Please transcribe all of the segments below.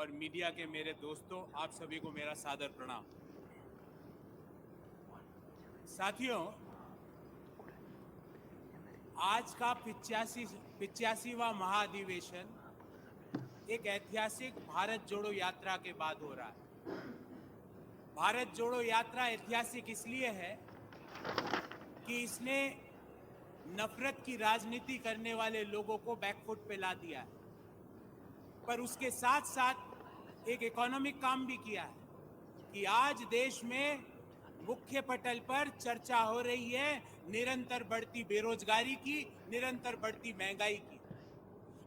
और मीडिया के मेरे दोस्तों, आप सभी को मेरा सादर प्रणाम। साथियों, आज का 85वां महाधिवेशन एक ऐतिहासिक भारत जोड़ो यात्रा के बाद हो रहा है। भारत जोड़ो यात्रा ऐतिहासिक इसलिए है कि इसने नफरत की राजनीति करने वाले लोगों को बैकफुट पे ला दिया है, पर उसके साथ साथ एक इकोनॉमिक काम भी किया है कि आज देश में मुख्य पटल पर चर्चा हो रही है निरंतर बढ़ती बेरोजगारी की, निरंतर बढ़ती महंगाई की।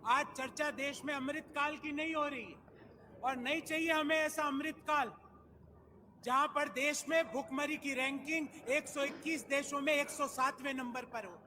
आज चर्चा देश में अमृतकाल की नहीं हो रही है और नहीं चाहिए हमें ऐसा अमृतकाल जहां पर देश में भुखमरी की रैंकिंग 121 देशों में 107वें नंबर पर हो।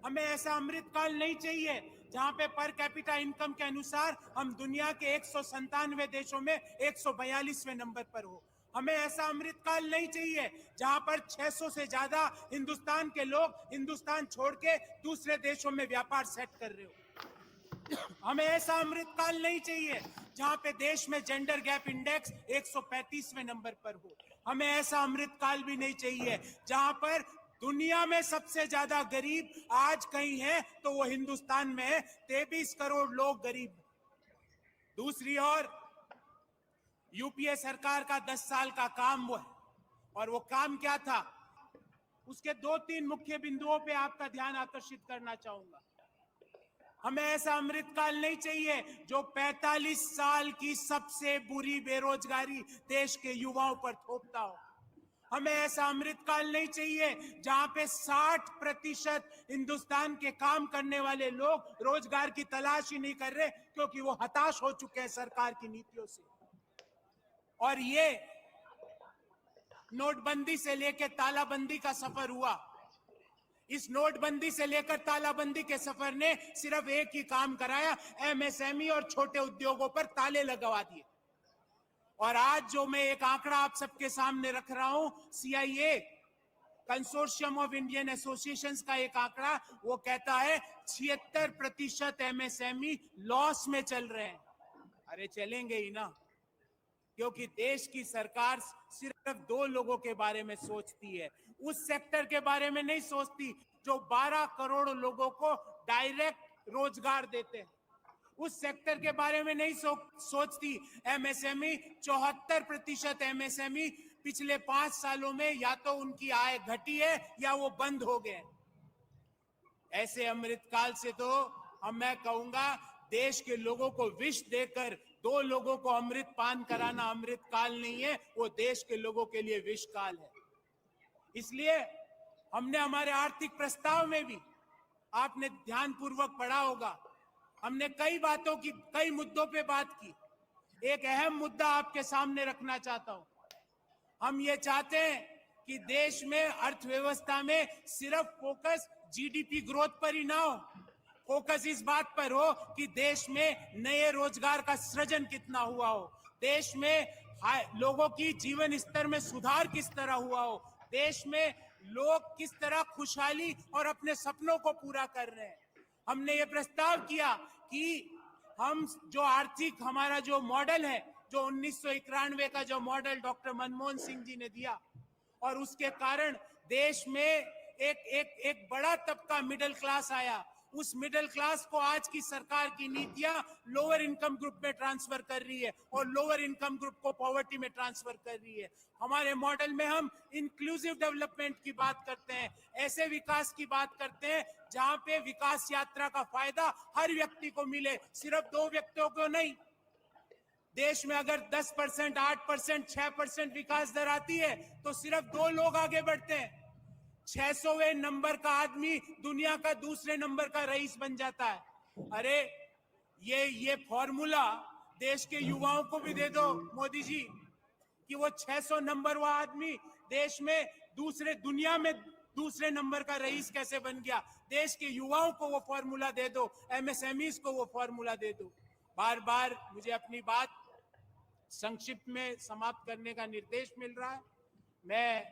हमें ऐसा अमृतकाल नहीं चाहिए जहां पे पर कैपिटा इनकम के अनुसार हम दुनिया के 197 देशों में 142वें नंबर पर हो। हमें ऐसा अमृतकाल नहीं चाहिए जहां पर 600 से ज्यादा हिंदुस्तान के लोग हिंदुस्तान छोड़ के दूसरे देशों में व्यापार सेट कर रहे हो। हमें ऐसा अमृतकाल नहीं चाहिए जहां पे देश में जेंडर गैप इंडेक्स 135वें नंबर पर हो। हमें ऐसा अमृतकाल भी नहीं चाहिए जहां पर दुनिया में सबसे ज्यादा गरीब आज कहीं है तो वो हिंदुस्तान में है, 23 करोड़ लोग गरीब। दूसरी ओर यूपीए सरकार का 10 साल का काम वो है, और वो काम क्या था, उसके 2-3 मुख्य बिंदुओं पे आपका ध्यान आकर्षित करना चाहूंगा। हमें ऐसा अमृतकाल नहीं चाहिए जो 45 साल की सबसे बुरी बेरोजगारी देश के युवाओं पर थोपता हो। हमें ऐसा अमृतकाल नहीं चाहिए जहां पे 60% हिंदुस्तान के काम करने वाले लोग रोजगार की तलाश ही नहीं कर रहे क्योंकि वो हताश हो चुके हैं सरकार की नीतियों से। और ये नोटबंदी से लेकर तालाबंदी का सफर हुआ। इस नोटबंदी से लेकर तालाबंदी के सफर ने सिर्फ एक ही काम कराया, एमएसएमई और छोटे उद्योगों पर ताले लगवा दिए। और आज जो मैं एक आंकड़ा आप सबके सामने रख रहा हूं, CIA consortium of Indian associations का एक आंकड़ा, वो कहता है 76% एमएसएमई लॉस में चल रहे हैं। अरे चलेंगे ही ना, क्योंकि देश की सरकार सिर्फ 2 लोगों के बारे में सोचती है, उस सेक्टर के बारे में नहीं सोचती जो 12 करोड़ लोगों को डायरेक्ट रोजगार देते हैं। उस सेक्टर के बारे में नहीं सोचती। एमएसएमई 74% एमएसएमई पिछले 5 सालों में या तो उनकी आय घटी है या वो बंद हो गए। ऐसे अमृतकाल से तो मैं कहूंगा देश के लोगों को विष देकर 2 लोगों को अमृत पान कराना अमृतकाल नहीं है, वो देश के लोगों के लिए विषकाल है। इसलिए हमने हमारे आर्थिक प्रस्ताव में भी, आपने ध्यानपूर्वक पढ़ा होगा, हमने कई मुद्दों पे बात की। एक अहम मुद्दा आपके सामने रखना चाहता हूं। हम ये चाहते हैं कि देश में अर्थव्यवस्था में सिर्फ फोकस जीडीपी ग्रोथ पर ही ना हो, फोकस इस बात पर हो कि देश में नए रोजगार का सृजन कितना हुआ हो, देश में लोगों की जीवन स्तर में सुधार किस तरह हुआ हो, देश में लोग किस तरह खुशहाली और अपने सपनों को पूरा कर रहे हैं। हमने ये प्रस्ताव किया कि हम जो आर्थिक हमारा जो मॉडल है, जो 1991 का जो मॉडल डॉक्टर मनमोहन सिंह जी ने दिया, और उसके कारण देश में एक बड़ा तबका मिडिल क्लास आया। उस मिडिल क्लास को आज की सरकार की नीतियां लोअर इनकम ग्रुप में ट्रांसफर कर रही है और लोअर इनकम ग्रुप को पॉवर्टी में ट्रांसफर कर रही है। हमारे मॉडल में हम इंक्लूसिव डेवलपमेंट की बात करते हैं, ऐसे विकास की बात करते हैं जहां पे विकास यात्रा का फायदा हर व्यक्ति को मिले, सिर्फ 2 व्यक्तियों को नहीं। देश में अगर 10%, 8%, 6% विकास दर आती है तो सिर्फ 2 लोग आगे बढ़ते हैं। 600वें नंबर का आदमी दुनिया का दूसरे नंबर का रईस बन जाता है। अरे ये फॉर्मूला देश के युवाओं को भी दे दो मोदी जी, कि वो 600 नंबर वाला आदमी देश में दुनिया में दूसरे नंबर का रईस कैसे बन गया। देश के युवाओं को वो फॉर्मूला दे दो, एमएसएमईज को वो फॉर्मूला दे दो। बार बार मुझे अपनी बात संक्षिप्त में समाप्त करने का निर्देश मिल रहा है। मैं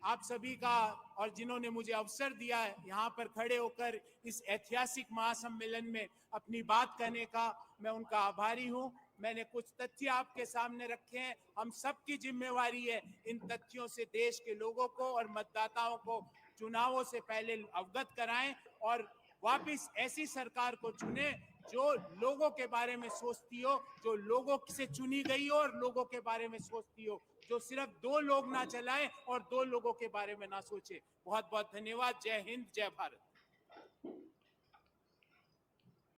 आप सभी का और जिन्होंने मुझे अवसर दिया है यहाँ पर खड़े होकर इस ऐतिहासिक महासम्मेलन में अपनी बात कहने का, मैं उनका आभारी हूं। मैंने कुछ तथ्य आपके सामने रखे हैं। हम सबकी जिम्मेवारी है इन तथ्यों से देश के लोगों को और मतदाताओं को चुनावों से पहले अवगत कराएं और वापस ऐसी सरकार को चुने जो लोगों के बारे में सोचती हो, जो लोगों से चुनी गई हो और लोगों के बारे में सोचती हो, जो सिर्फ 2 लोग ना चलाएं और 2 लोगों के बारे में ना सोचे। बहुत बहुत धन्यवाद। जय हिंद, जय भारत।